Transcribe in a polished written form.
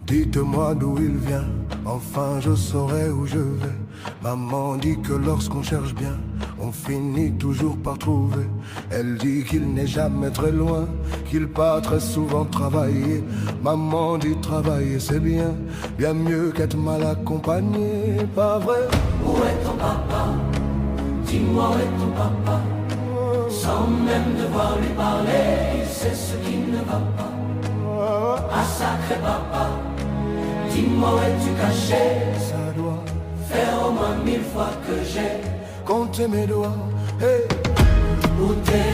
Dites-moi d'où il vient, enfin je saurai où je vais. Maman dit que lorsqu'on cherche bien, on finit toujours par trouver. Elle dit qu'il n'est jamais très loin, qu'il part très souvent travailler. Maman dit travailler c'est bien, bien mieux qu'être mal accompagné, pas vrai? Où est ton papa? Dis-moi où est ton papa? Sans même devoir lui parler, il sait ce qui ne va pas. Ah sacré papa, dis-moi où es-tu caché? Ça doit faire au moins 1000 fois que j'ai compter mes doigts, hey. où t'es.